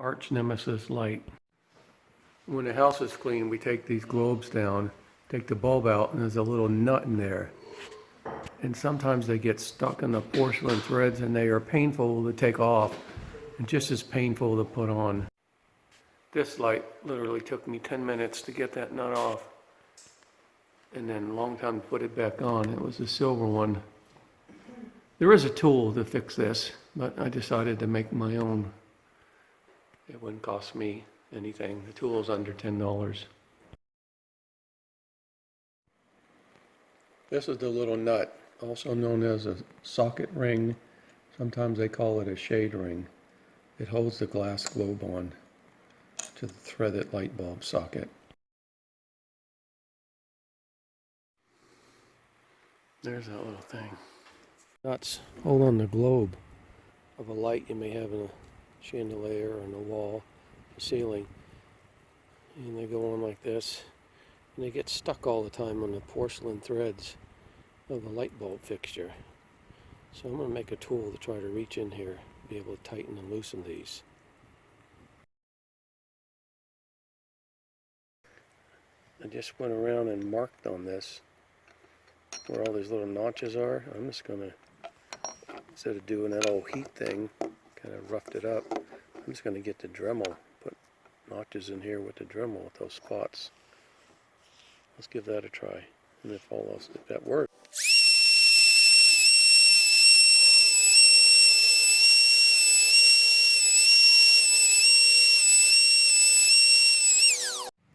arch nemesis light. When the house is clean, we take these globes down, take the bulb out, and there's a little nut in there. And sometimes they get stuck in the porcelain threads and they are painful to take off and just as painful to put on. This light literally took me 10 minutes to get that nut off, and then a long time to put it back on. It was a silver one. There is a tool to fix this, but I decided to make my own. It wouldn't cost me anything. The tool is under $10. This is the little nut, also known as a socket ring. Sometimes they call it a shade ring. It holds the glass globe on to the threaded light bulb socket. There's that little thing. Nuts hold on the globe of a light you may have in a chandelier or in a wall, the ceiling. And they go on like this, and they get stuck all the time on the porcelain threads of the light bulb fixture. So I'm going to make a tool to try to reach in here, be able to tighten and loosen these. I just went around and marked on this where all these little notches are. I'm just going to, instead of doing that old heat thing, kind of roughed it up, I'm just going to get the Dremel, put notches in here with the Dremel with those spots. Let's give that a try, and if that works.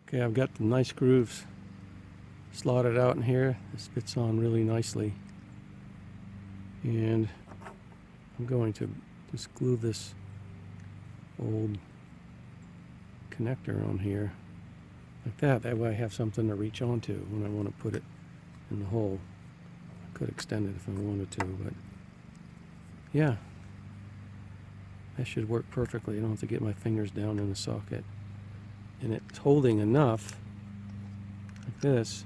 Okay, I've got the nice grooves slotted out in here. This fits on really nicely. And I'm going to just glue this old connector on here like that. That way I have something to reach onto when I want to put it in the hole. I could extend it if I wanted to, but yeah, that should work perfectly. I don't have to get my fingers down in the socket. And it's holding enough like this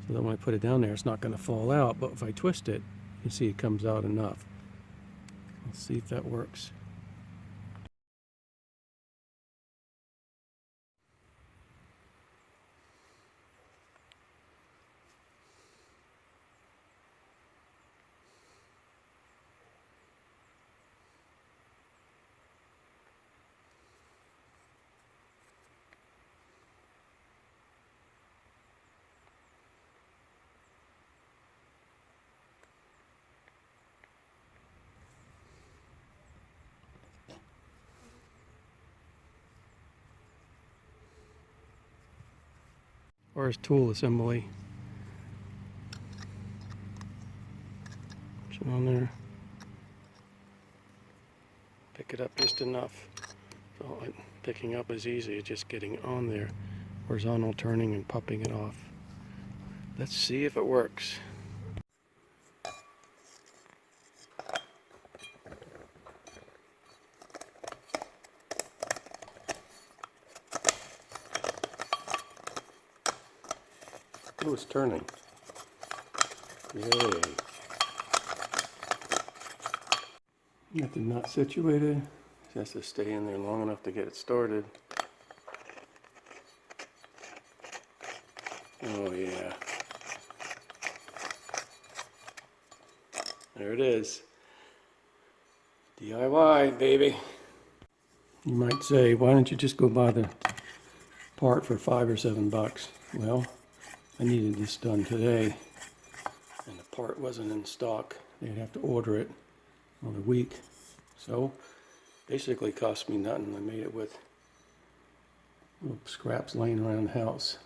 so that when I put it down there it's not going to fall out, but if I twist it you can see it comes out enough. Let's see if that works. Or as tool assembly. Push it on there. Pick it up just enough. So picking up is easy, it's just getting on there. Horizontal turning and popping it off. Let's see if it works. Oh, it's turning. Yay. Got the nut situated. It has to stay in there long enough to get it started. Oh yeah. There it is. DIY, baby. You might say, why don't you just go buy the part for $5 or $7? Well, I needed this done today, and the part wasn't in stock. They'd have to order it on a week. So, basically cost me nothing. I made it with little scraps laying around the house.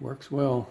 Works well.